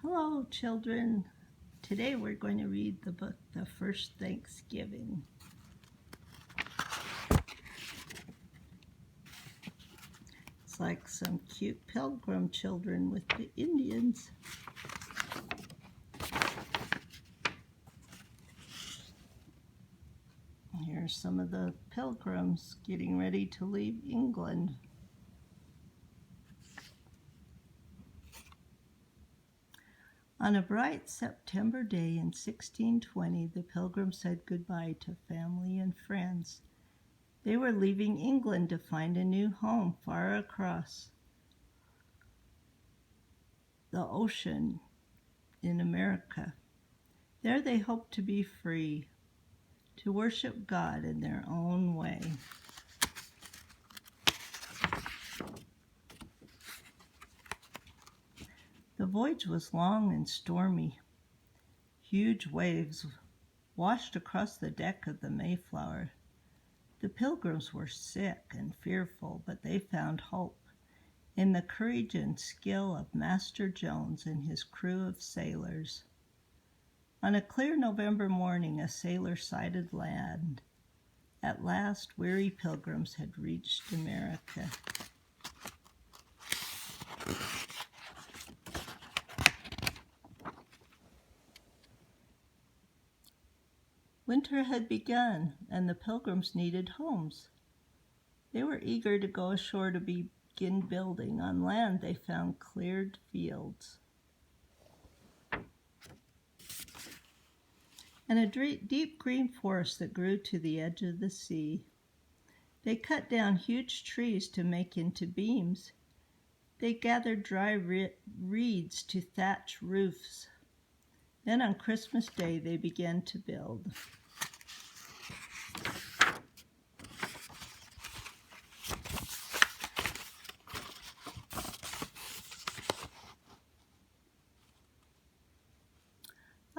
Hello, children. Today we're going to read the book, The First Thanksgiving. It's like some cute pilgrim children with the Indians. Here's some of the pilgrims getting ready to leave England. On a bright September day in 1620, the pilgrims said goodbye to family and friends. They were leaving England to find a new home far across the ocean in America. There they hoped to be free, to worship God in their own way. The voyage was long and stormy. Huge waves washed across the deck of the Mayflower. The pilgrims were sick and fearful, but they found hope in the courage and skill of Master Jones and his crew of sailors. On a clear November morning, a sailor sighted land. At last, weary pilgrims had reached America. Winter had begun, and the pilgrims needed homes. They were eager to go ashore to begin building. On land, they found cleared fields and a deep green forest that grew to the edge of the sea. They cut down huge trees to make into beams. They gathered dry reeds to thatch roofs. Then on Christmas Day, they began to build.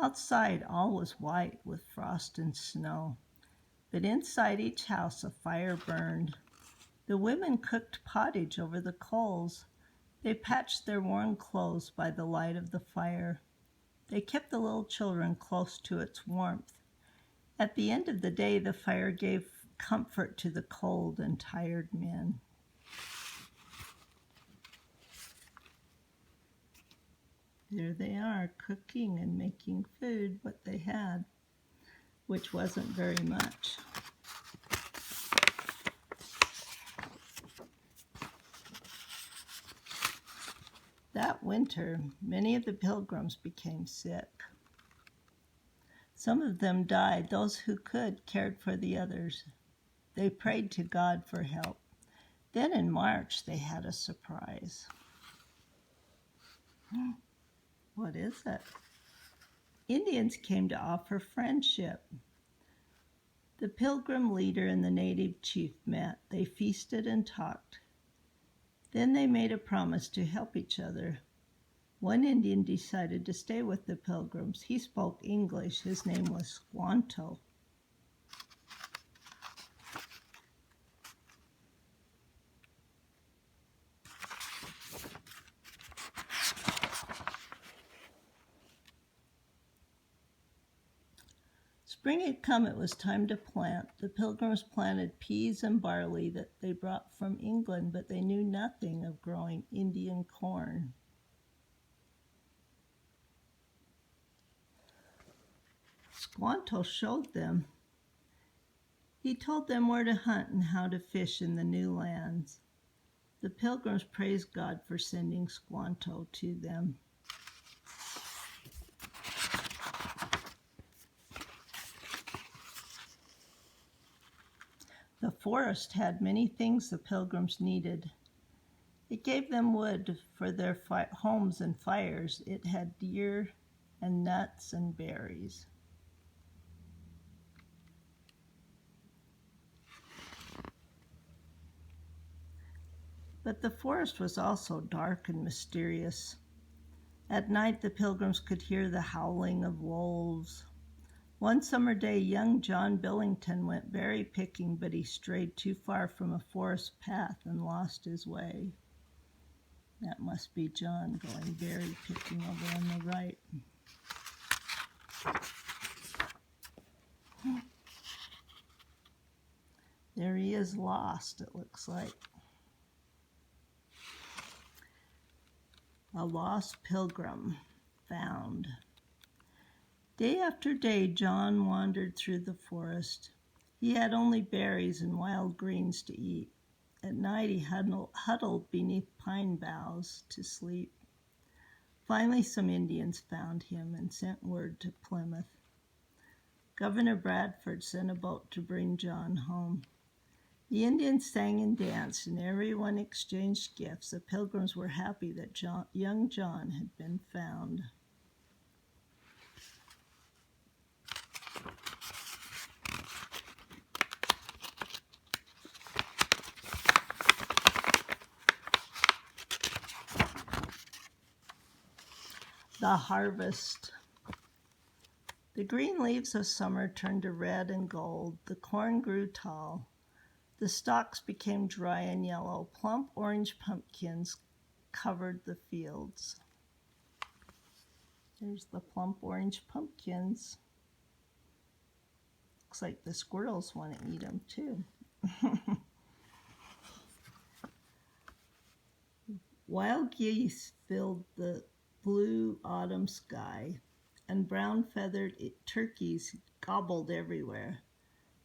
Outside, all was white with frost and snow, but inside each house a fire burned. The women cooked pottage over the coals. They patched their worn clothes by the light of the fire. They kept the little children close to its warmth. At the end of the day, the fire gave comfort to the cold and tired men. There they are, cooking and making food, what they had, which wasn't very much. That winter, many of the pilgrims became sick. Some of them died. Those who could cared for the others. They prayed to God for help. Then in March, they had a surprise. What is it? Indians came to offer friendship. The pilgrim leader and the native chief met. They feasted and talked. Then they made a promise to help each other. One Indian decided to stay with the pilgrims. He spoke English. His name was Squanto. Spring had come. It was time to plant. The pilgrims planted peas and barley that they brought from England, but they knew nothing of growing Indian corn. Squanto showed them. He told them where to hunt and how to fish in the new lands. The pilgrims praised God for sending Squanto to them. The forest had many things the pilgrims needed. It gave them wood for their homes and fires. It had deer and nuts and berries. But the forest was also dark and mysterious. At night, the pilgrims could hear the howling of wolves. One summer day, young John Billington went berry picking, but he strayed too far from a forest path and lost his way. That must be John going berry picking over on the right. There he is, lost, it looks like. A lost pilgrim found. Day after day, John wandered through the forest. He had only berries and wild greens to eat. At night, he huddled beneath pine boughs to sleep. Finally, some Indians found him and sent word to Plymouth. Governor Bradford sent a boat to bring John home. The Indians sang and danced, and everyone exchanged gifts. The pilgrims were happy that young John had been found. The harvest. The green leaves of summer turned to red and gold. The corn grew tall. The stalks became dry and yellow. Plump orange pumpkins covered the fields. There's the plump orange pumpkins. Looks like the squirrels want to eat them too. Wild geese filled the blue autumn sky, and brown-feathered turkeys gobbled everywhere.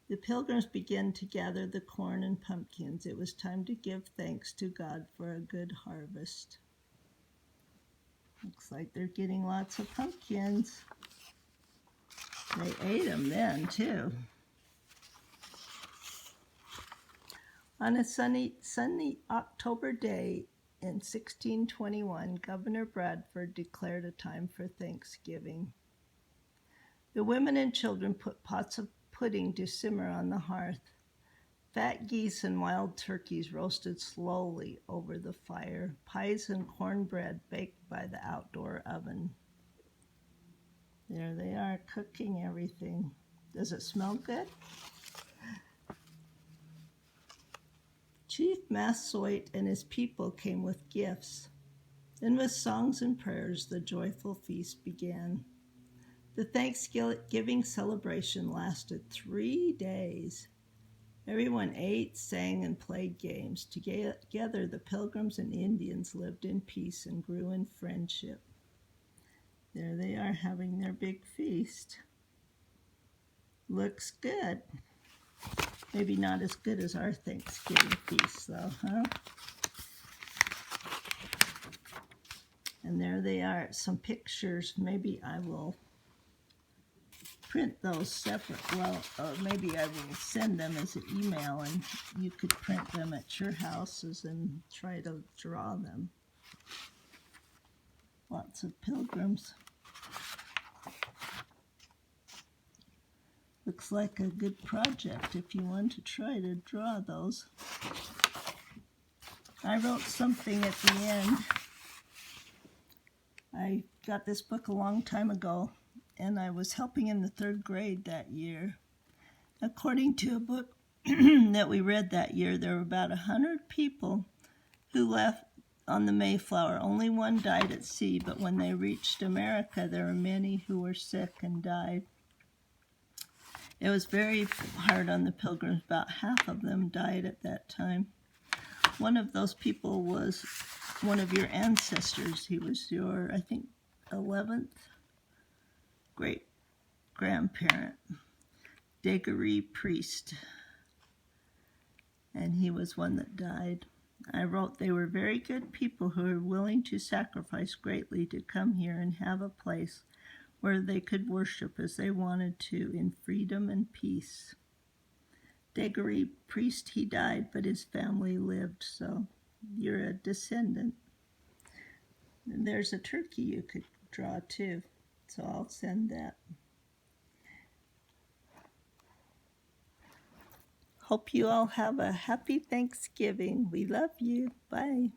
The pilgrims began to gather the corn and pumpkins. It was time to give thanks to God for a good harvest. Looks like they're getting lots of pumpkins. They ate them then, too. On a sunny October day in 1621, Governor Bradford declared a time for Thanksgiving. The women and children put pots of pudding to simmer on the hearth. Fat geese and wild turkeys roasted slowly over the fire. Pies and cornbread baked by the outdoor oven. There they are, cooking everything. Does it smell good? Chief Massasoit and his people came with gifts. Then with songs and prayers, the joyful feast began. The Thanksgiving celebration lasted 3 days. Everyone ate, sang, and played games. Together, the Pilgrims and Indians lived in peace and grew in friendship. There they are having their big feast. Looks good. Maybe not as good as our Thanksgiving feast, though, huh? And there they are, some pictures. Maybe I will print those separate. Well, maybe I will send them as an email, and you could print them at your houses and try to draw them. Lots of pilgrims. Looks like a good project if you want to try to draw those. I wrote something at the end. I got this book a long time ago, and I was helping in the 3rd grade that year. According to a book that we read that year, there were about 100 people who left on the Mayflower. Only one died at sea, but when they reached America, there were many who were sick and died. It was very hard on the Pilgrims. About half of them died at that time. One of those people was one of your ancestors. He was your, I think, 11th great-grandparent, Daguerre Priest, and he was one that died. I wrote, they were very good people who were willing to sacrifice greatly to come here and have a place where they could worship as they wanted to in freedom and peace. Daguerre Priest, he died, but his family lived, so you're a descendant. And there's a turkey you could draw too, so I'll send that. Hope you all have a happy Thanksgiving. We love you. Bye.